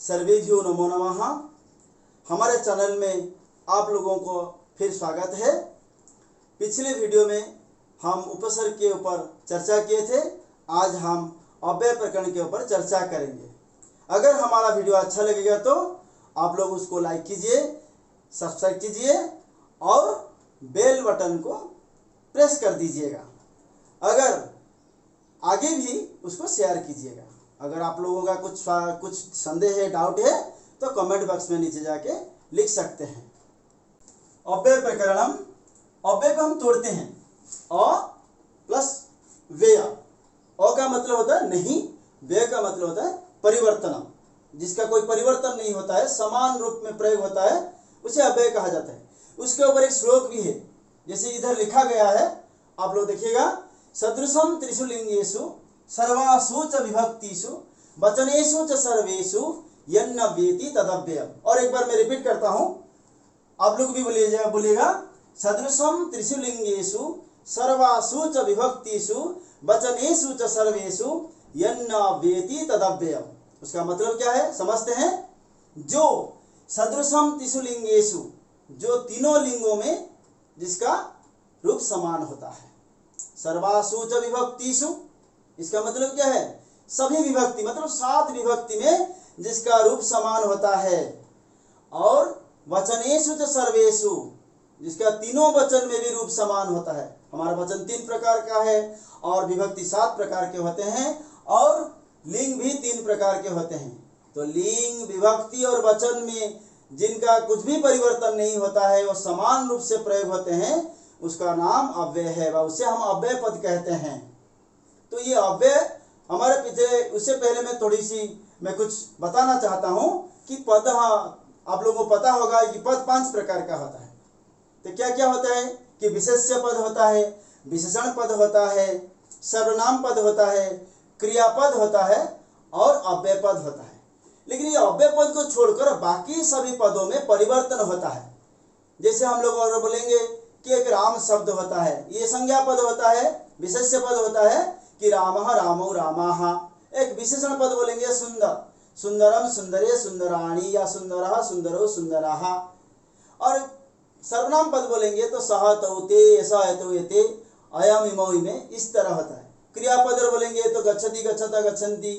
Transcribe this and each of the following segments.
सर्वेभ्यो नमो नमः। हमारे चैनल में आप लोगों को फिर स्वागत है। पिछले वीडियो में हम उपसर्ग के ऊपर चर्चा किए थे। आज हम अव्यय प्रकरण के ऊपर चर्चा करेंगे। अगर हमारा वीडियो अच्छा लगेगा तो आप लोग उसको लाइक कीजिए, सब्सक्राइब कीजिए और बेल बटन को प्रेस कर दीजिएगा। अगर आगे भी उसको शेयर कीजिएगा। अगर आप लोगों का कुछ संदेह है, डाउट है तो कमेंट बॉक्स में नीचे जाके लिख सकते हैं। अव्यय प्रकरणम, अव्यय को हम तोड़ते हैं। अ प्लस व्यय। अ का मतलब होता है नहीं, व्यय का मतलब होता है परिवर्तनम। जिसका कोई परिवर्तन नहीं होता है, समान रूप में प्रयोग होता है, उसे अव्यय कहा जाता है। उसके ऊपर एक श्लोक भी है, जैसे इधर लिखा गया है, आप लोग देखिएगा। सदृशम त्रिषु लिंगेषु सर्वासु च विभक्तिषु वचनेषु च सर्वेषु यन्न वेति तदव्ययम्। और एक बार मैं रिपीट करता हूं, आप लोग भी बोलिएगा। सदृशम त्रिषु लिंगेषु सर्वासु च विभक्तिषु वचनेषु च सर्वेषु यन्न वेति तदव्ययम्। उसका मतलब क्या है, समझते हैं। जो सदृशम त्रिषु लिंगेषु, जो तीनों लिंगों में जिसका रूप समान होता है। सर्वासु च विभक्तिषु, इसका मतलब क्या है, सभी विभक्ति मतलब 7 विभक्ति में जिसका रूप समान होता है। और वचनेषु च सर्वेषु, जिसका तीनों वचन में भी रूप समान होता है। हमारा वचन 3 प्रकार का है और विभक्ति 7 प्रकार के होते हैं और लिंग भी 3 प्रकार के होते हैं। तो लिंग, विभक्ति और वचन में जिनका कुछ भी परिवर्तन नहीं होता है, वो समान रूप से प्रयोग होते हैं, उसका नाम अव्यय है। उसे हम अव्यय पद कहते हैं। तो ये अव्यय हमारे पीछे, उससे पहले मैं कुछ बताना चाहता हूं कि पद, आप लोगों को पता होगा कि पद 5 प्रकार का होता है। तो क्या क्या होता है कि विशेष्य पद होता है, विशेषण पद होता है, सर्वनाम पद होता है, क्रियापद होता है और अव्यय पद होता है। लेकिन ये अव्यय पद को छोड़कर बाकी सभी पदों में परिवर्तन होता है। जैसे हम लोग और बोलेंगे कि एक राम शब्द होता है, ये संज्ञा पद होता है, विशेष्य पद होता है कि रामः रामौ रामाः। एक विशेषण पद बोलेंगे सुंदर, सुंदरम सुंदरे सुंदराणी या सुंदरः सुंदरो सुंदराः। और सर्वनाम पद बोलेंगे तो सह तौ ते, ऐसा तौ यते, अयम इमौ इमे, इस तरह होता है। क्रियापद बोलेंगे तो गच्छति गच्छता गच्छन्ति,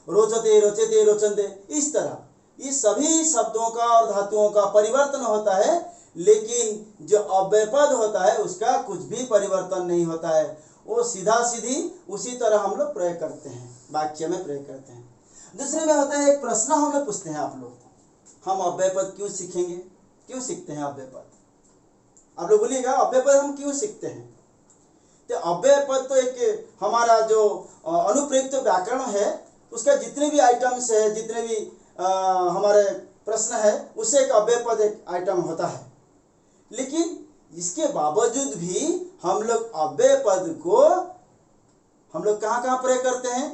रोचते रोचते रोचन्ते, इस तरह। ये सभी शब्दों का और धातुओं का परिवर्तन होता है, लेकिन जो अव्यय पद होता है उसका कुछ भी परिवर्तन नहीं होता है। वो सीधा सीधी उसी तरह हम लोग प्रयोग करते हैं, वाक्य में प्रयोग करते हैं। दूसरे में होता है, एक प्रश्न हमें पूछते हैं आप लोग, हम अव्यय पद क्यों सीखेंगे, क्यों सीखते हैं अव्यय पद? आप लोग बोलिएगा अव्यय पद हम क्यों सीखते हैं? तो अव्यय पद तो एक हमारा जो अनुप्रयुक्त व्याकरण है, उसका जितने भी आइटम्स है, जितने भी हमारे प्रश्न है, उससे एक अव्यय पद एक आइटम होता है। लेकिन इसके बावजूद भी हम लोग अव्यय पद को हम लोग कहाँ प्रयोग करते हैं,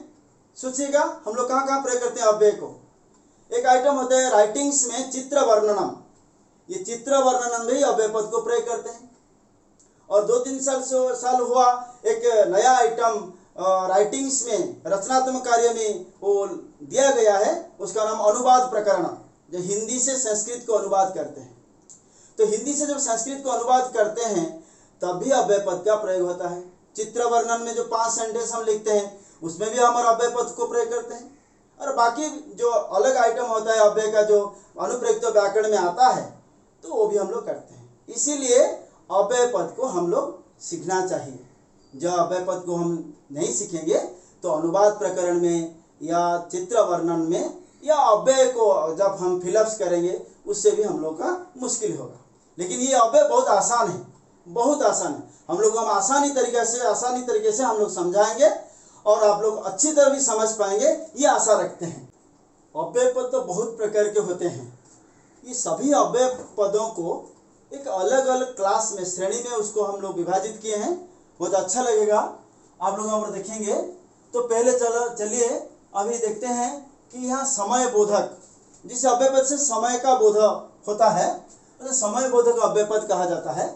सोचिएगा। हम लोग कहाँ प्रयोग करते हैं अव्यय को? एक आइटम होता है राइटिंग्स में चित्र वर्णनम। ये चित्र वर्णनम भी अव्यय पद को प्रयोग करते हैं। और 2-3 साल हुआ एक नया आइटम राइटिंग्स में, रचनात्मक कार्य में वो दिया गया है, उसका नाम अनुवाद प्रकरण, जो हिंदी से संस्कृत को अनुवाद करते हैं। तो हिंदी से जब संस्कृत को अनुवाद करते हैं तब भी अव्यय पद का प्रयोग होता है। चित्र वर्णन में जो 5 सेंटेंस हम लिखते हैं उसमें भी हम अव्यय पद को प्रयोग करते हैं। और बाकी जो अलग आइटम होता है अव्यय का, जो अनुप्रयुक्त व्याकरण में आता है, तो वो भी हम लोग करते हैं। इसीलिए अव्यय पद को हम लोग सीखना चाहिए। जब अव्यय पद को हम नहीं सीखेंगे तो अनुवाद प्रकरण में या चित्र वर्णन में या अव्यय को जब हम फिलअप्स करेंगे उससे भी हम लोग का मुश्किल होगा। लेकिन ये अव्यय बहुत आसान है, बहुत आसान है। हम आसानी तरीके से हम लोग समझाएंगे और आप लोग अच्छी तरह भी समझ पाएंगे, ये आशा रखते हैं। अव्यय पद तो बहुत प्रकार के होते हैं। ये सभी अव्यय पदों को एक अलग अलग क्लास में, श्रेणी में उसको हम लोग विभाजित किए हैं। बहुत अच्छा लगेगा आप लोग हम देखेंगे। तो पहले चलिए अभी देखते हैं कि यहाँ समय बोधक, जिस अव्यय पद से समय का बोध होता है, तो समय बोधक अव्यय पद कहा जाता है।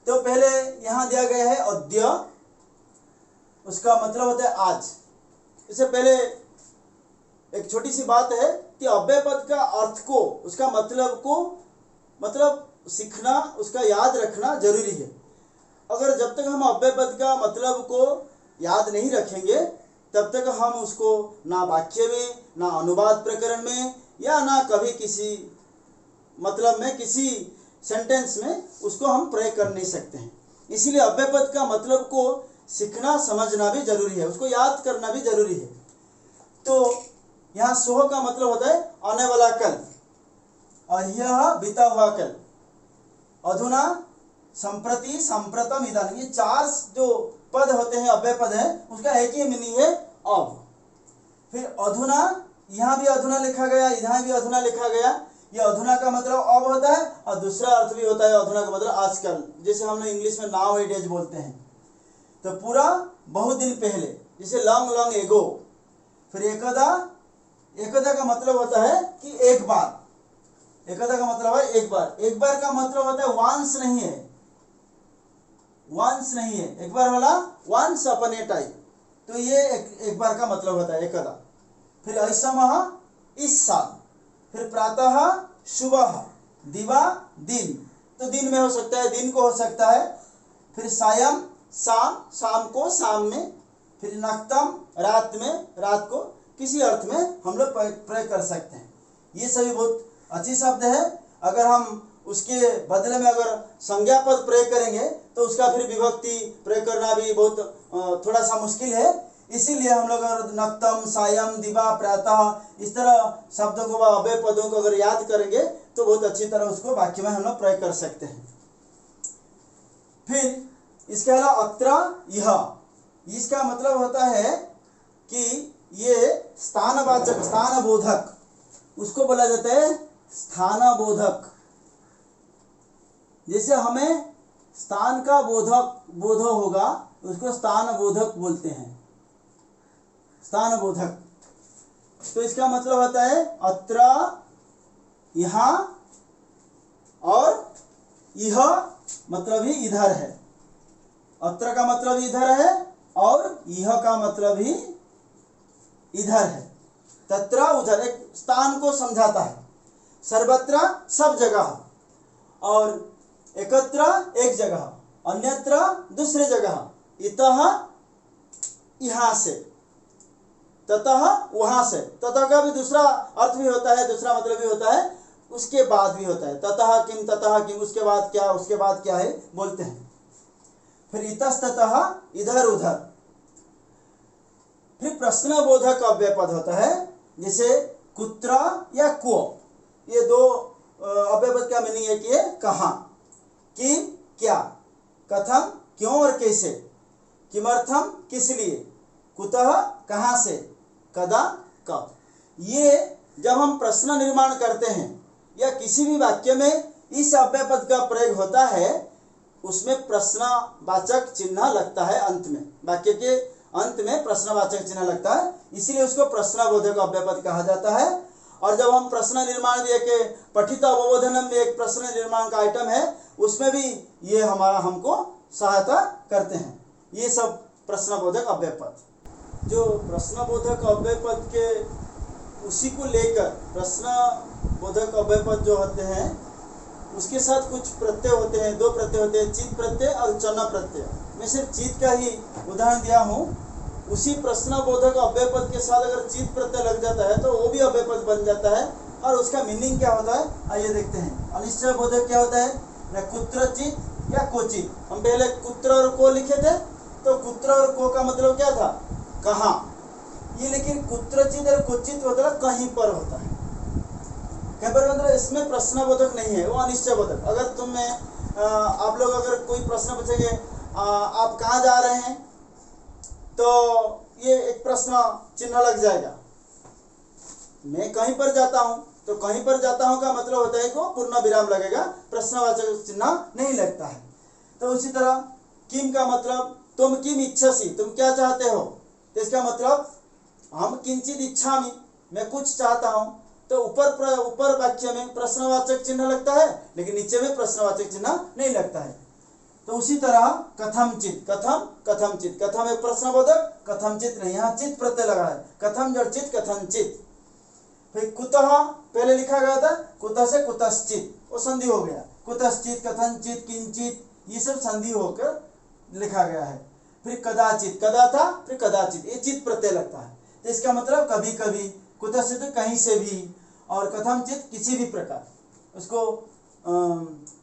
तो पहले यहाँ दिया गया है अद्य, उसका मतलब होता है आज। इससे पहले एक छोटी सी बात है कि अव्यय पद का अर्थ को, उसका मतलब को मतलब सीखना, उसका याद रखना जरूरी है। अगर जब तक हम अव्यय पद का मतलब को याद नहीं रखेंगे तब तक हम उसको ना वाक्य में, ना अनुवाद प्रकरण में, या ना कभी किसी मतलब में, किसी सेंटेंस में उसको हम प्रयोग कर नहीं सकते हैं। इसीलिए अव्यय पद का मतलब को सीखना, समझना भी जरूरी है, उसको याद करना भी जरूरी है। तो यहाँ सोह का मतलब होता है आने वाला कल, और यह बीता हुआ कल, अधुना, संप्रति, संप्रतम, इदानीं, ये चार जो पद होते हैं अव्यय पद है, उसका एक ही मीनिंग है अब। फिर अधुना, यहाँ भी अधुना लिखा गया, इधर भी अधुना लिखा गया। ये अधुना का मतलब अब होता है, और दूसरा अर्थ भी होता है अधुना का मतलब आजकल, जैसे हम लोग इंग्लिश में नाउ ए डेज बोलते हैं। तो पूरा बहुत दिन पहले, जैसे लॉन्ग लॉन्ग एगो। फिर एकदा, एकदा का मतलब होता है कि एक बार, एकदा का मतलब है एक बार। एक बार का मतलब होता है वंस नहीं है, वंस नहीं है, एक बार वाला वंस अपॉन ए टाइम। तो ये एक बार का मतलब होता है एकदा। फिर ऐसमः, इस साल। फिर प्रातः, सुबह। दिवा, दिन, तो दिन में हो सकता है, दिन को हो सकता है। फिर सायं, शाम, शाम को, शाम में। फिर नक्तम, रात में, रात को किसी अर्थ में हम लोग प्रयोग कर सकते हैं। ये सभी बहुत अच्छी शब्द है। अगर हम उसके बदले में अगर संज्ञा पद प्रयोग करेंगे तो उसका फिर विभक्ति प्रयोग करना भी बहुत थोड़ा सा मुश्किल है। इसीलिए हम लोग अगर नक्तम, सायं, दिवा, प्रातः, इस तरह शब्दों को, अव्यय पदों को अगर याद करेंगे तो बहुत अच्छी तरह उसको वाक्य में हम लोग प्रयोग कर सकते हैं। फिर इसके अलावा अत्र, यह, इसका मतलब होता है कि ये स्थानवाचक, स्थानबोधक, उसको बोला जाता है स्थानबोधक। जैसे हमें स्थान का बोध होगा, उसको स्थानबोधक बोलते हैं, स्थानबोधक। तो इसका मतलब होता है अत्र, यहाँ, और यह मतलब ही इधर है। अत्र का मतलब इधर है, और यह का मतलब ही इधर है। तत्र, उधर, एक स्थान को समझाता है। सर्वत्र, सब जगह, और एकत्र, एक जगह, अन्यत्र, दूसरे जगह, इतः, यहाँ से, ततः, वहां से। ततः का भी दूसरा अर्थ भी होता है, दूसरा मतलब भी होता है, उसके बाद भी होता है। ततः किम, ततः किम, उसके बाद क्या, उसके बाद क्या है बोलते हैं। फिर इतस्ततः, इधर उधर। फिर प्रश्नबोधक अव्यय पद होता है, जैसे कुत्र या को। ये दो अव्यय पद का मीनिंग है कि कहाँ, किम, क्या, कथम, क्यों और कैसे, किमर्थम, किस लिए, कुतः, कहाँ से, कदा, कब। ये जब हम प्रश्न निर्माण करते हैं या किसी भी वाक्य में इस अव्यय पद का प्रयोग होता है, उसमें प्रश्नवाचक चिन्ह लगता है अंत में, वाक्य के अंत में प्रश्नवाचक चिन्ह लगता है, इसीलिए उसको प्रश्नबोधक अव्यय पद कहा जाता है। और जब हम प्रश्न निर्माण भी एक पठित अवबोधनम में एक प्रश्न निर्माण का आइटम है, उसमें भी ये हमको सहायता करते हैं। ये सब प्रश्नबोधक अव्यय पद। जो प्रश्नबोधक अव्यय पद के उसी को लेकर प्रश्नबोधक अव्यय पद जो होते हैं उसके साथ कुछ प्रत्यय होते हैं, दो प्रत्यय होते हैं, चित प्रत्यय और चन प्रत्यय। मैं सिर्फ चित का ही उदाहरण दिया हूँ। उसी प्रश्नबोधक अव्यय पद के साथ अगर चित प्रत्यय लग जाता है तो वो भी अव्यय पद बन जाता है। और उसका मीनिंग क्या होता है आइए देखते हैं। अनिश्चय बोधक क्या होता है, न कुत्रचित या कोचित। हम पहले कुत्र और को लिखे थे, तो कुत्र और को का मतलब क्या था, कहाँ। ये लेकिन कुत्रचित और कोचित मतलब कहीं पर होता है, कहीं पर मतलब इसमें प्रश्नबोधक नहीं है, वो अनिश्चय बोधक। अगर आप लोग अगर कोई प्रश्न पूछेंगे आप कहाँ जा रहे हैं, तो ये एक प्रश्न चिन्ह लग जाएगा। मैं कहीं पर जाता हूँ, तो कहीं पर जाता हूँ का मतलब होता है कि पूर्ण विराम लगेगा, प्रश्नवाचक चिन्ह नहीं लगता है। तो उसी तरह किम का मतलब तुम किम इच्छसी, तुम क्या चाहते हो, तो इसका मतलब हम किंचित इच्छामि, मैं कुछ चाहता हूँ। तो ऊपर वाक्य में प्रश्नवाचक चिन्ह लगता है, लेकिन नीचे में प्रश्नवाचक चिन्ह नहीं लगता है। तो उसी तरह कथमचित, कथम कथमचित, कथम एक प्रश्नबोधक, कथमचित नहीं, यहाँ चित प्रत्यय लगा है, कथम जड़ चित कथनचित। फिर कुतः पहले लिखा गया था, कुतः से कुतश्चित, वो संधि हो गया। कुतश्चित, कथनचित, किंचित, ये सब संधि होकर लिखा गया है। फिर कदाचित, कदा था फिर कदाचित, ये चित प्रत्यय लगता है, तो इसका मतलब कभी कभी, कुतश्चित कहीं से भी, और कथनचित किसी भी प्रकार। उसको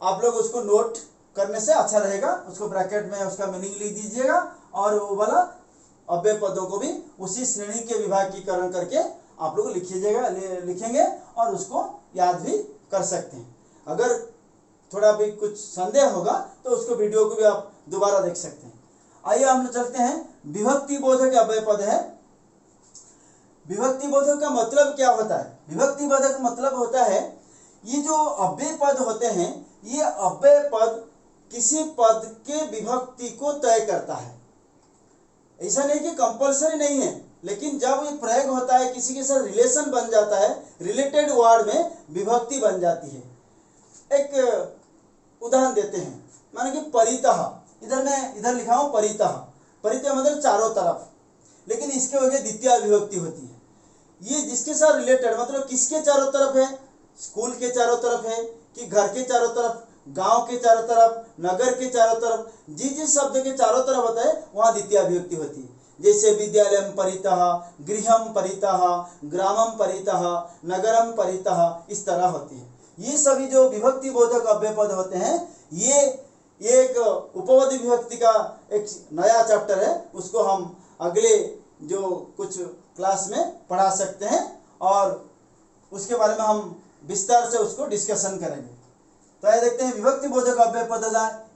आप लोग उसको नोट करने से अच्छा रहेगा, उसको ब्रैकेट में उसका मीनिंग लिख दीजिएगा, और वो वाला अव्यय पदों को भी उसी श्रेणी के विभागीकरण करके आप लोग लिखेंगे और उसको याद भी कर सकते हैं। अगर थोड़ा भी कुछ संदेह होगा तो उसको वीडियो को भी आप दोबारा देख सकते हैं। आइए हम लोग चलते हैं, विभक्ति बोधक अव्यय पद है। विभक्ति बोधक का मतलब क्या होता है? विभक्ति बोधक का मतलब होता है, ये जो अव्यय पद होते हैं, ये अव्यय पद किसी पद के विभक्ति को तय करता है। ऐसा नहीं कि कंपलसरी नहीं है, लेकिन जब ये प्रयोग होता है, किसी के साथ रिलेशन बन जाता है, रिलेटेड वर्ड में विभक्ति बन जाती है। एक उदाहरण देते हैं, माने कि परितः, इधर लिखा हूं परितः, परितः मतलब चारों तरफ, लेकिन इसके वजह द्वितीय विभक्ति होती है। ये जिसके साथ रिलेटेड, मतलब किसके चारों तरफ है? स्कूल के चारों तरफ है, कि घर के चारों तरफ, गांव के चारों तरफ, नगर के चारों तरफ, जिस शब्द के चारों तरफ होता है वहां द्वितीय विभक्ति होती है। जैसे विद्यालयम परितः, गृहम परितः, ग्रामम परितः, नगरम परितः, इस तरह होती है। ये सभी जो विभक्ति बोधक अव्यय पद होते हैं, ये एक उपपद विभक्ति का एक नया चैप्टर है, उसको हम अगले जो कुछ क्लास में पढ़ा सकते हैं, और उसके बारे में हम विस्तार से उसको डिस्कशन करेंगे। तो आइए देखते हैं, विभक्ति बोधक अव्यय पद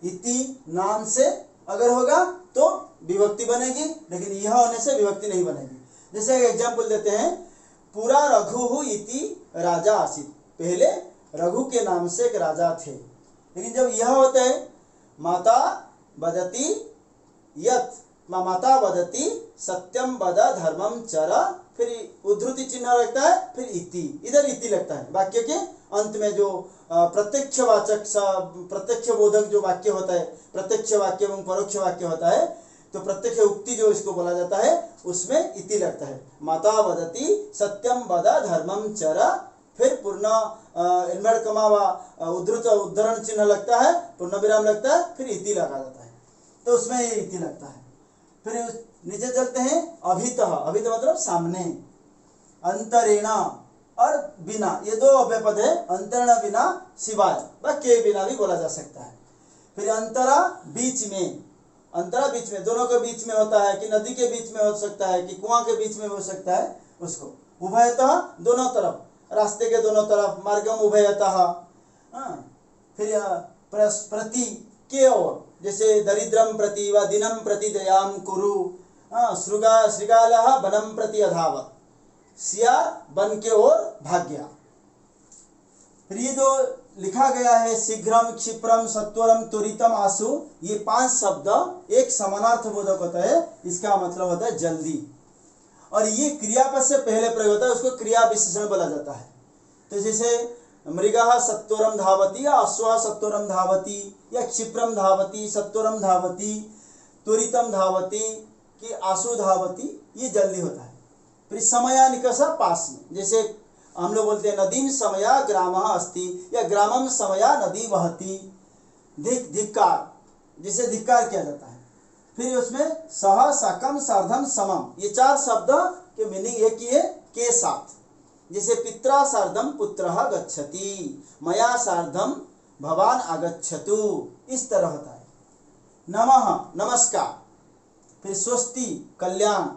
इति नाम से अगर होगा तो विभक्ति बनेगी, लेकिन यह होने से विभक्ति नहीं बनेगी। जैसे एक एग्जाम्पल देते हैं, पुरा रघु इति राजा आसीत, पहले रघु के नाम से एक राजा थे, लेकिन जब यह होता है माता वदति यत्, माता वदति सत्यम वद धर्मम चर, फिर उद्धृति चिन्ह लगता है, फिर इति, इधर इति लगता है। वाक्य के अंत में जो प्रत्यक्षवाचक, प्रत्यक्ष बोधक जो वाक्य होता है, प्रत्यक्ष वाक्य एवं परोक्ष वाक्य होता है, तो प्रत्यक्ष उक्ति जो इसको बोला जाता है उसमें इति लगता है। माता वदति सत्यम वद धर्मम चर, फिर पूर्ण इन्वर्ट कमा व उद्धरण चिन्ह लगता है, पूर्ण विराम लगता है, फिर इति लगा जाता है, तो उसमें ये इति लगता है। फिर नीचे चलते हैं, अभितः, अभितः मतलब सामने, अंतरेणा और बिना, ये दो अव्यय पद है, अंतरेणा बिना, सिवाय व के बिना भी बोला जा सकता है। फिर अंतरा बीच में, अंतरा बीच में, दोनों के बीच में होता है, कि नदी के बीच में हो सकता है, कि कुआं के बीच में हो सकता है, उसको। उभयतः दोनों तरफ, रास्ते के दोनों तरफ, मार्गम उभयतः। फिर प्रति के ओर, जैसे दरिद्रम प्रति व दिनम प्रति दयाम कुरु, श्रृगालः वनम प्रति अधावत्, सियार वन के ओर भाग गया। फिर ये जो लिखा गया है शीघ्रम, क्षिप्रम, सत्वरम, त्वरितम, आशु, ये 5 शब्द एक समानार्थ बोधक होता है, इसका मतलब होता है जल्दी, और ये क्रियापद से पहले प्रयोग होता है, उसको क्रिया विशेषण बोला जाता है। तो जैसे मृगः सत्वरम धावति, या अश्वः सत्वरम धावति, या क्षिप्रम धावति, सत्वरम धावति, त्वरितम धावति, कि आशु धावति, ये जल्दी होता है। फिर समयानिकषा पास में, जैसे हम लोग बोलते हैं नदीम समया ग्रामः अस्ति, या ग्रामम समया नदी वहति, धिक्कार, जिसे धिक्कार किया जाता है। फिर उसमें सह, सकम, सार्धम, समम, ये 4 शब्द के मीनिंग एक ही है, के साथ। जैसे पित्रा सार्धम पुत्रः गच्छति, मया सार्धम भवान आगच्छतु, इस तरह होता है। नमः नमस्कार, फिर स्वस्ति कल्याण,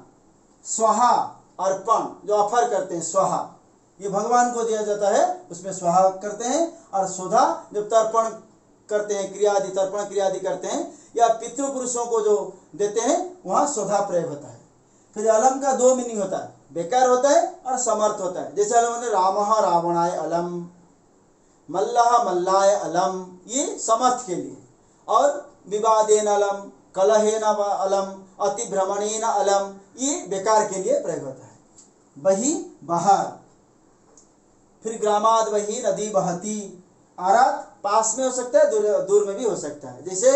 स्वाहा अर्पण, जो ऑफर करते हैं स्वाहा, ये भगवान को दिया जाता है, उसमें स्वाहा करते हैं। और स्वधा जब तर्पण करते हैं, क्रियादि तर्पण क्रियादि करते हैं, या पितृपुरुषों को जो देते हैं, वहाँ स्वधा प्रयोग होता है। फिर अलम का 2 मीनिंग होता है, बेकार होता है और समर्थ होता है। जैसे अलम ने रामः रावणाय अलम, मल्लः मल्लाय अलम, ये समर्थ के लिए, और विवादेन अलम, कलहेन अलम, अतिभ्रमणेन अलम, ये बेकार के लिए प्रयोग होता है। बही बाहर, फिर ग्रामाद वही नदी बहती, आरात पास में हो सकता है, दूर में भी हो सकता है। जैसे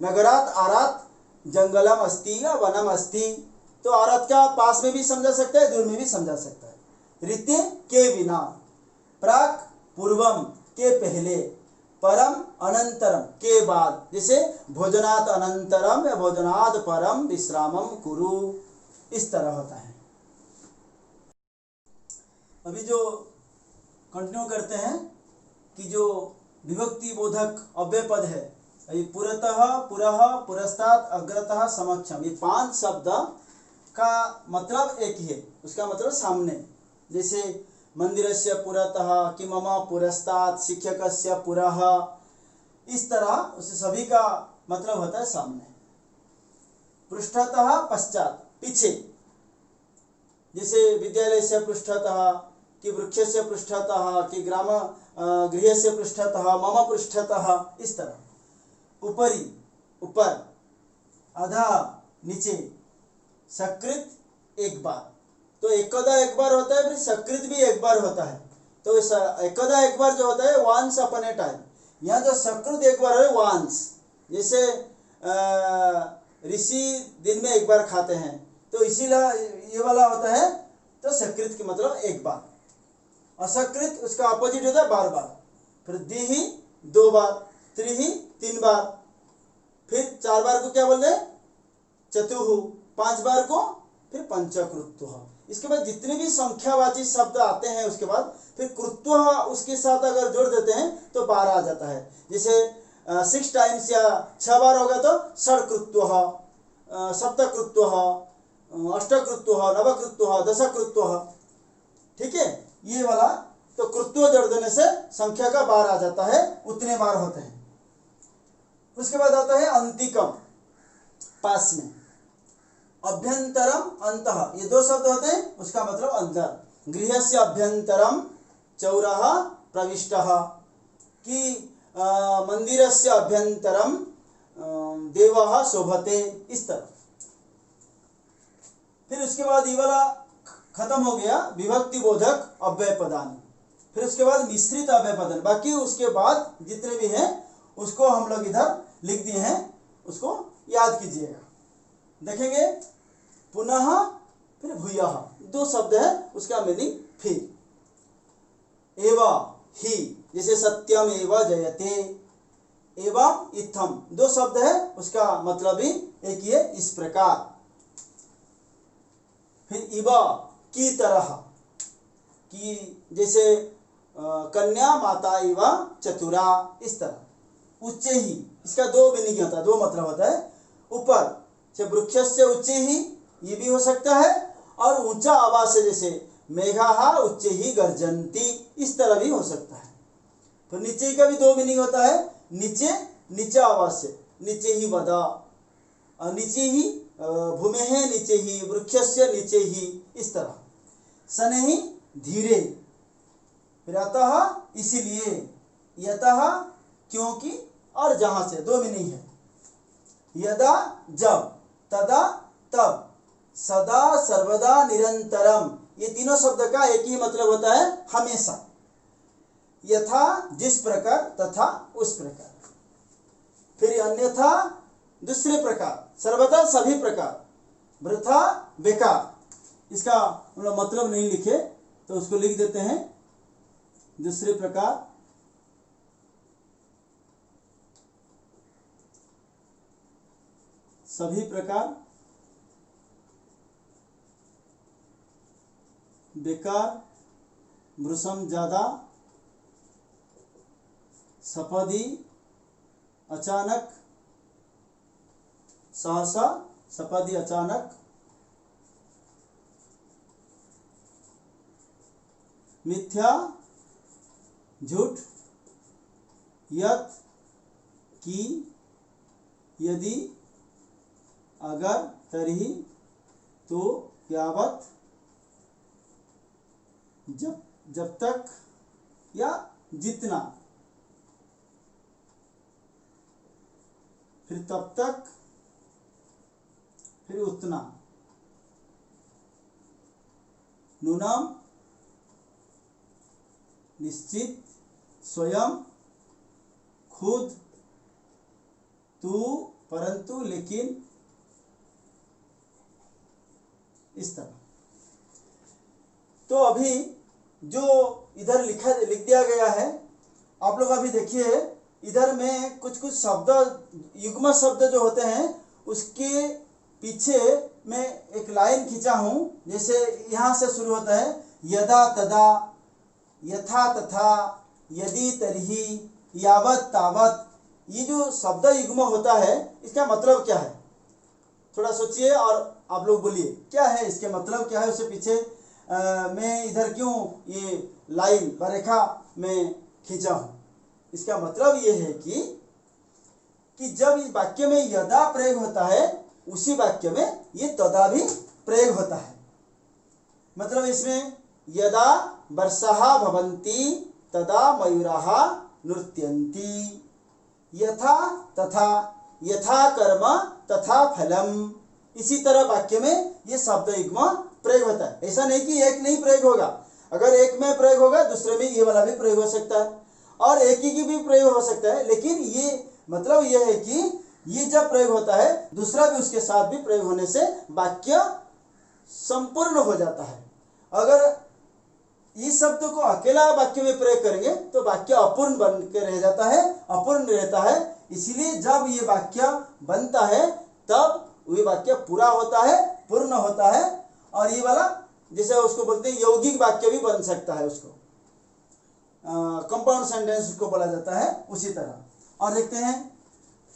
नगरात आरात जंगलम अस्ति या वनम अस्ति, तो आरात का पास में भी समझा सकता है, दूर में भी समझा सकता है। रीते के बिना, प्राक पूर्वम के पहले, परम अनंतरम के बाद, जैसे भोजनात् अनंतरम या भोजनात् परम विश्रामम कुरु, इस तरह होता है। अभी जो कंटिन्यू करते हैं कि जो विभक्ति बोधक अव्यय पद है, ये पुरतः, पुरः, पुरस्तात्, अग्रतः, समक्षम, ये 5 शब्द का मतलब एक ही है, उसका मतलब सामने। जैसे मंदिरस्य पुरतः कि मम पुरस्तात्, शिक्षकस्य पुरः, इस तरह उसे सभी का मतलब होता है सामने। पृष्ठतः पश्चात, पीछे, जैसे विद्यालयस्य पृष्ठतः कि वृक्षस्य पृष्ठतः कि ग्राम गृहस्य पृष्ठतः, मम पृष्ठतः, इस तरह। उपरि, ऊपर, अधः, नीचे, सकृत एक बार, तो एकदा एक बार होता है, फिर सकृत भी एक बार होता है। तो एकदा एक बार जो होता है वंस अपॉन ए टाइम, यहाँ जो सकृत एक बार है वंस, जैसे ऋषि दिन में एक बार खाते हैं, तो इसीलिए ये वाला होता है, तो सकृत की मतलब एक बार। असकृत उसका अपोजिट होता है बार बार। फिर दिहि 2 बार, त्रिहि 3 बार, फिर 4 बार को क्या बोल रहे, चतुहु, 5 बार को फिर पंचकृत्वः। इसके बाद जितने भी संख्यावाची शब्द आते हैं उसके बाद फिर कृत्वः उसके साथ अगर जोड़ देते हैं तो 12 आ जाता है। जैसे 6 टाइम्स या 6 बार होगा तो षड्कृत्वः, सप्तकृत्वः, अष्टकृत्वः, नवकृत्वः, दशकृत्वः, ठीक है, ये वाला। तो कृत्व जोड़ देने से संख्या का 12 आ जाता है, उतने बार होते हैं। उसके बाद आता है अंतिकम, पास में। अभ्यंतरम, अंतः, ये 2 शब्द होते हैं, उसका मतलब अंदर। गृहस्य अभ्यंतरम चौरः प्रविष्टः, कि मंदिरस्य अभ्यंतरम देवः शोभते, इस तरह। फिर उसके बाद ये वाला खत्म हो गया विभक्ति बोधक अव्यय पदान। फिर उसके बाद मिश्रित अव्यय पदान, बाकी उसके बाद जितने भी हैं उसको हम लोग इधर लिख दिए हैं, उसको याद कीजिएगा। देखेंगे पुनः, फिर भूयः, 2 शब्द है, उसका मीनिंग फिर। एवं ही, जैसे सत्यम एव जयते, एवं इत्थम, 2 शब्द है, उसका मतलब भी एक ही है, इस प्रकार। फिर इव, की तरह, कि जैसे कन्या माता इव चतुरा, इस तरह। उच्चे ही, इसका 2 मीनिंग होता है, 2 मतलब होता है। ऊपर से वृक्षस्य उच्चे ही, ये भी हो सकता है, और ऊंचा आवाज से, जैसे मेघाः उच्चे ही गर्जन्ति, इस तरह भी हो सकता है। तो नीचे का भी 2 मीनिंग होता है, नीचे, नीचा आवाज से, नीचे ही वदा, नीचे ही भूमेः नीचे ही, वृक्षस्य नीचे ही, इस तरह। शनैः धीरे, फिर अतः इसीलिए, यतः क्योंकि, और जहां से, 2 मीनिंग है। यदा जब, तदा तब, सदा सर्वदा निरंतरम, ये तीनों शब्द का एक ही मतलब होता है, हमेशा। यथा जिस प्रकार, तथा उस प्रकार। फिर अन्यथा दूसरे प्रकार, सर्वदा सभी प्रकार, वृथा बेकार। इसका हम लोग मतलब नहीं लिखे तो उसको लिख देते हैं दूसरे प्रकार। सभी प्रकार, बेकार, मृषम ज्यादा, सपदी अचानक, सहसा, सपदी अचानक, मिथ्या झूठ, यत की, यदि, अगर, तरी, तो, यावत, जब तक, या जितना, फिर तब तक, फिर उतना। नूनम, निश्चित, स्वयं, खुद, तू, परंतु, लेकिन, इस तरह। तो अभी जो इधर लिख दिया गया है, आप लोग अभी देखिए इधर में कुछ कुछ शब्द, युग्म शब्द जो होते हैं उसके पीछे मैं एक लाइन खींचा हूँ। जैसे यहाँ से शुरू होता है यदा तदा, यथा तथा, यदि तर्हि, यावत तावत। ये जो शब्द युग्म होता है इसका मतलब क्या है, थोड़ा सोचिए और आप लोग बोलिए क्या है इसके मतलब क्या है। उससे पीछे मैं इधर क्यों ये लाइन व रेखा में खींचा हूँ। इसका मतलब ये है कि जब इस वाक्य में यदा प्रयोग होता है उसी वाक्य में ये तदा भी प्रयोग होता है। मतलब इसमें यदा वर्षाः भवन्ति तदा मयूराः नृत्यन्ति, यथा तथा, यथा कर्म तथा फलम। इसी तरह वाक्य में ये शब्द युग्म प्रयोग होता है। ऐसा नहीं कि एक नहीं प्रयोग होगा, अगर एक में प्रयोग होगा दूसरे में ये वाला भी प्रयोग हो सकता है और एक ही की भी प्रयोग हो सकता है। लेकिन ये मतलब ये है कि ये जब प्रयोग होता है दूसरा भी उसके साथ भी प्रयोग होने से वाक्य संपूर्ण हो जाता है। अगर इस शब्द को अकेला वाक्य में प्रयोग करेंगे तो वाक्य अपूर्ण बन के रह जाता है, अपूर्ण रहता है। इसीलिए जब ये वाक्य बनता है तब ये वाक्य पूरा होता है, पूर्ण होता है। और ये वाला जैसे उसको बोलते हैं यौगिक वाक्य भी बन सकता है, उसको कंपाउंड सेंटेंस उसको बोला जाता है उसी तरह। और देखते हैं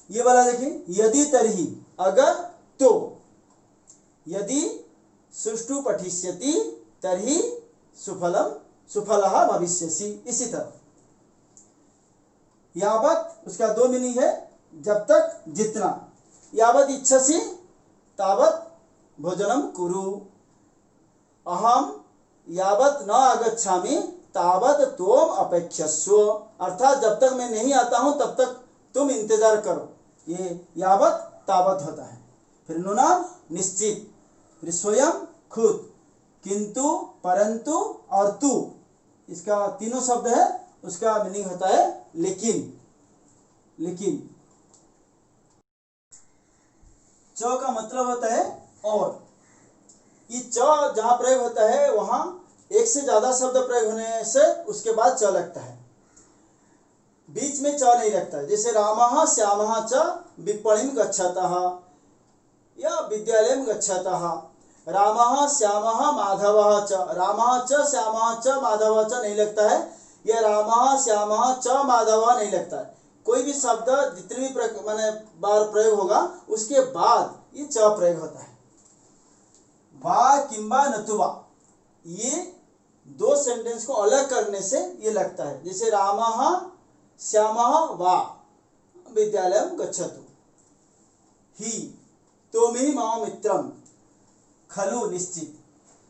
ये वाला, देखिए यदि तर्हि, अगर तो, यदि सुष्ठु पठिष्यति तर्हि सुफलम सुफलः भविष्यसि। इसी तरह यावत, उसका दो मीनिंग है, जब तक, जितना। यावत इच्छसि तावत भोजनम कुरु, अहम यावत न आगच्छामि तावत त्वम अपेक्षस्व। अर्थात जब तक मैं नहीं आता हूं तब तक तुम इंतजार करो। ये यावत तावत होता है। फिर नुनाम निश्चित, फिर स्वयं खुद, किंतु, परंतु और तू, इसका तीनों शब्द है, उसका मीनिंग होता है लेकिन। लेकिन च का मतलब होता है और। ये च जहां प्रयोग होता है वहां एक से ज्यादा शब्द प्रयोग होने से उसके बाद च लगता है, बीच में च नहीं लगता है। जैसे रामः श्यामः च विपणिं गच्छतः या विद्यालयं गच्छतः, रामः श्यामः माधवः च, रामः च श्यामः च माधवः च नहीं लगता है, या रामः श्यामः च माधवः नहीं लगता है। कोई भी शब्द जितने भी माने बार प्रयोग होगा उसके बाद ये च प्रयोग होता है। वा किंबा नतुवा, ये दो सेंटेंस को अलग करने से ये लगता है। जैसे रामः श्यामः वा विद्यालयं गच्छतु, ही त्वमेव मम मित्रम खलु निश्चित।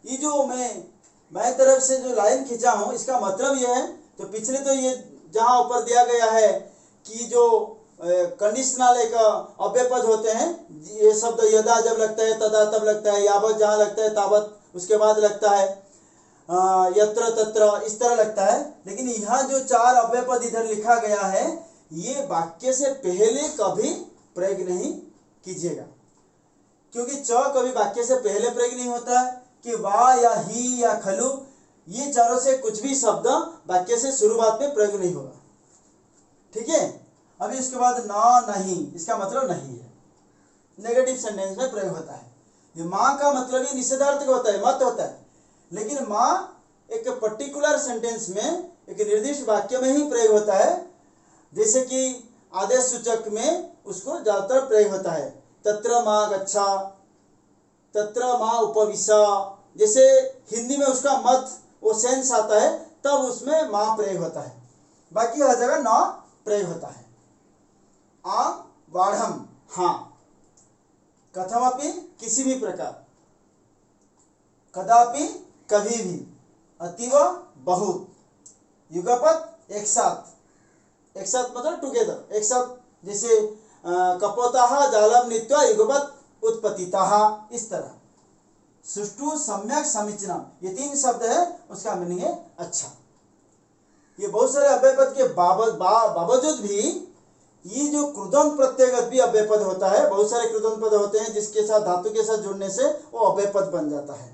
ये जो मैं तरफ से जो लाइन खींचा हूं इसका मतलब ये है, तो पिछले तो ये जहां ऊपर दिया गया है कि जो कंडीशनल एक अव्यय पद होते हैं, ये शब्द यदा जब लगता है तदा तब लगता है, यावत जहां लगता है तावत उसके बाद लगता है, यत्र तत्र इस तरह लगता है। लेकिन यहाँ जो चार अव्यय पद इधर लिखा गया है ये वाक्य से पहले कभी प्रयोग नहीं कीजिएगा, क्योंकि च कभी वाक्य से पहले प्रयोग नहीं होता है। कि वा या ही या खलु, ये चारों से कुछ भी शब्द वाक्य से शुरुआत में प्रयोग नहीं होगा। ठीक है। अभी इसके बाद ना, नहीं, इसका मतलब नहीं है, नेगेटिव सेंटेंस में प्रयोग होता है। ये माँ का मतलब ही निषेधार्थ होता है, मत होता है। लेकिन माँ एक पर्टिकुलर सेंटेंस में एक निर्दिष्ट वाक्य में ही प्रयोग होता है। जैसे कि आदेश सूचक में उसको ज्यादातर प्रयोग होता है, तत्र माँ गच्छा, तत्र माँ उपविशा। जैसे हिंदी में उसका मत वो सेंस आता है तब उसमें माँ प्रयोग होता है, बाकी हर जगह ना प्रयोग होता है। आम बाढ़म, हाँ, कथमपि किसी भी प्रकार, कदापि कभी भी, अतीव बहुत, युगपत एक साथ, एक साथ मतलब टुगेदर, एक साथ। जैसे कपोताः जालम नीत्वा युगपत उत्पतिताः, इस तरह। सुष्ठु सम्यक समीचीनम, ये तीन शब्द है, उसका मीनिंग है अच्छा। ये बहुत सारे अव्ययपद के बावजूद भी ये जो कृदंत प्रत्ययगत भी अव्ययपद होता है, बहुत सारे कृदंत पद होते हैं जिसके साथ धातु के साथ जुड़ने से वो अव्ययपद बन जाता है।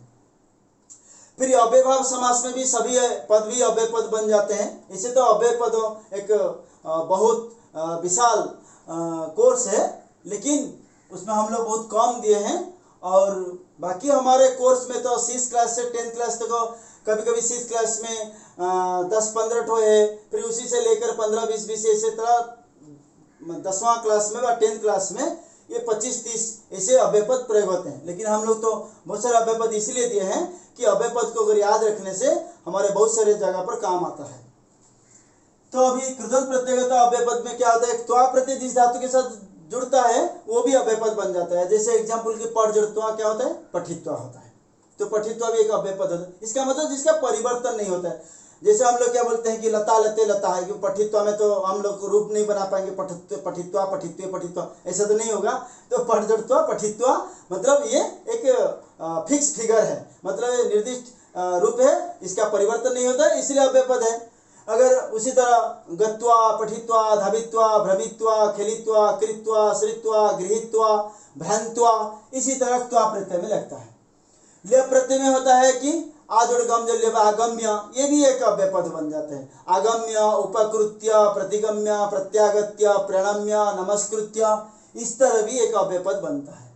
फिर अव्ययभाव समास में भी सभी पद भी अव्यय पद बन जाते हैं। इसे तो अव्यय पद एक बहुत विशाल कोर्स है, लेकिन उसमें हम लोग बहुत कम दिए हैं। और बाकी हमारे कोर्स में तो 6 क्लास से 10 क्लास तक, कभी कभी 6 क्लास में 10-15 ठो है, फिर उसी से लेकर 15-20 इसी तरह 10वां क्लास में व 10th क्लास में ये 25-30 ऐसे अव्ययपद प्रयोग होते हैं। लेकिन हम लोग तो बहुत सारे अव्ययपद इसलिए दिए हैं कि अव्ययपद को अगर याद रखने से हमारे बहुत सारे जगह पर काम आता है। तो अभी कृदंत प्रत्ययगत अव्ययपद में क्या होता है, त्वा प्रत्यय जिस धातु के साथ जुड़ता है वो भी अव्ययपद बन जाता है। जैसे एग्जाम्पल के पढ़ जुड़त्वा क्या होता है, पठित्वा होता है, तो पठित्वा भी एक अव्ययपद होता है। इसका मतलब जिसका परिवर्तन नहीं होता है। जैसे हम लोग क्या बोलते हैं कि लता लते लता है, कि पठित्वा में तो हम लोग रूप नहीं बना पाएंगे, पठित्वा पठित्वे पठित्वा ऐसा तो नहीं होगा। तो पढ़ जुड़त्वा पठित्वा मतलब ये एक फिक्स फिगर है, मतलब निर्दिष्ट रूप है, इसका परिवर्तन नहीं होता है, इसलिए अव्ययपद है। अगर उसी तरह गत्वा पठित्वा धावित्वा भ्रमित्वा खेलित्वा कृत्वा श्रित्वा गृहीत्वा भ्रांत्वा, इसी तरह त्वा प्रत्यय में लगता है। ले प्रत्यय में होता है कि आजोड़ गम जल्य आगम्य, ये भी एक अव्ययपद बन जाते हैं। आगम्य उपकृत्य प्रतिगम्य प्रत्यागत्य प्रणम्य नमस्कृत्य, इस तरह भी एक अव्ययपद बनता है।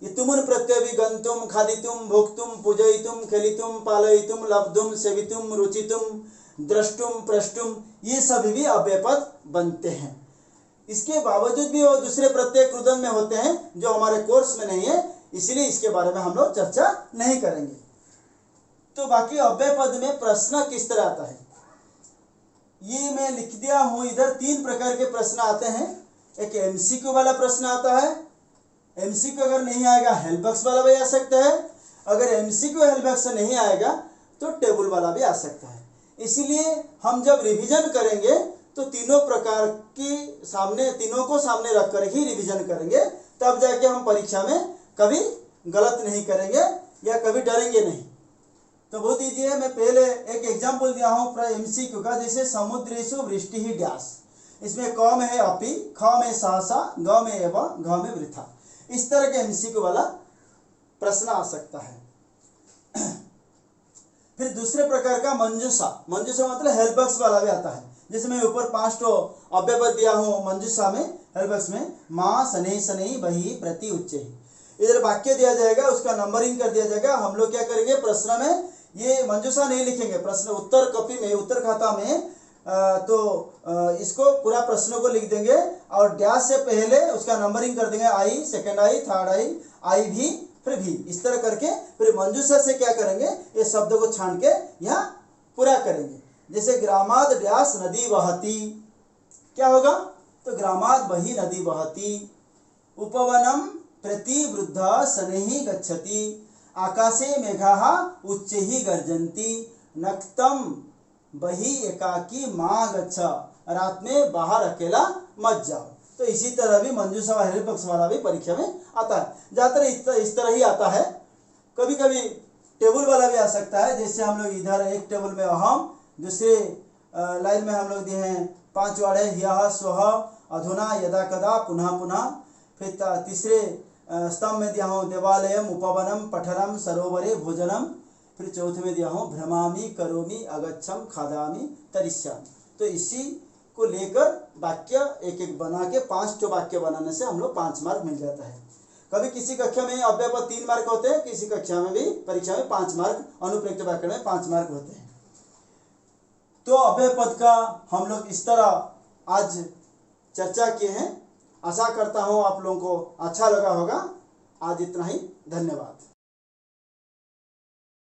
ये तुमुन प्रत्यय भी गंतुम खादितुम भोक्तुम पूजयितुम खेलितुम पालयितुम लब्धुम सेवितुम रुचितुम द्रष्टुम प्रष्टुम, ये सभी भी अव्ययपद बनते हैं। इसके बावजूद भी वो दूसरे प्रत्यय कृदंत में होते हैं जो हमारे कोर्स में नहीं है, इसलिए इसके बारे में हम लोग चर्चा नहीं करेंगे। तो बाकी अव्ययपद में प्रश्न किस तरह आता है ये मैं लिख दिया हूं। इधर 3 प्रकार के प्रश्न आते हैं। एक एमसीक्यू वाला प्रश्न आता है, एमसीक्यू अगर नहीं आएगा हेल्प बॉक्स वाला भी आ सकता है, अगर एमसीक्यू हेल्प बॉक्स से नहीं आएगा तो टेबल वाला भी आ सकता है। इसलिए हम जब रिवीजन करेंगे तो तीनों प्रकार की तीनों को सामने रखकर ही रिवीजन करेंगे, तब जाके हम परीक्षा में कभी गलत नहीं करेंगे या कभी डरेंगे नहीं। तो बहुत ईजी है। मैं पहले एक एग्जाम्पल दिया हूँ एमसीक्यू का, जैसे समुद्रेषु वृष्टि ही डैश, इसमें क में है अपि, ख में सहसा, ग में एवं, घ में वृथा। इस तरह के एमसीक्यू वाला प्रश्न आ सकता है। फिर दूसरे प्रकार का मंजूषा, मंजूषा मतलब हेल्प बॉक्स वाला भी आता है। जैसे मैं ऊपर 5 ठो अव्ययपद दिया हूँ मंजूषा में, हेल्प बॉक्स में, माँ शनै शनै बहि प्रति उच्चै, इधर वाक्य दिया जाएगा, उसका नंबरिंग कर दिया जाएगा। हम लोग क्या करेंगे, प्रश्न में ये मंजूषा नहीं लिखेंगे, प्रश्न उत्तर कॉपी में, उत्तर खाता में इसको पूरा प्रश्नों को लिख देंगे और डैश से पहले उसका नंबरिंग कर देंगे, आई, सेकेंड आई, थर्ड आई भी, फिर भी, इस तरह करके फिर मंजूषा से क्या करेंगे, ये शब्द को छान के यहाँ पूरा करेंगे। जैसे ग्रामाद डैश नदी बहती, क्या होगा, तो ग्रामाद बही नदी बहती, उपवनम प्रति वृद्ध शनैः गच्छति, आकाशे मेघाः उच्चैः गर्जन्ति, नक्तम बही एकाकी माँ गच्छ, रात में बाहर अकेला मत जाओ। तो इसी तरह भी मंजूषा व हेल्प बॉक्स वाला भी परीक्षा में आता है। ज़्यादातर इस तरह ही आता है, कभी कभी टेबल वाला भी आ सकता है। जैसे हम लोग इधर एक टेबल में अहम, दूसरे लाइन में हम लोग दिए हैं 5 वर्ड है, ह्यः स्वः अधुना यदा कदा पुनः पुनः। फिर तीसरे स्तंभ में दिया हूँ देवालयम उपवनम पठनम सरोवरे भोजनम। फिर चौथे में दिया हूँ भ्रमामि करोमि अगच्छम खादामि तरिष्यामि। तो इसी को लेकर वाक्य एक एक बना के 5 वाक्य बनाने से हम लोग 5 मार्क मिल जाता है। कभी किसी कक्षा में अव्ययपद 3 मार्क होते हैं, किसी कक्षा में भी परीक्षा में 5 मार्क, अनुप्रयुक्त व्याकरण में 5 मार्क होते हैं। तो अव्ययपद का हम लोग इस तरह आज चर्चा किए हैं। आशा करता हूँ आप लोगों को अच्छा लगा होगा। आज इतना ही, धन्यवाद।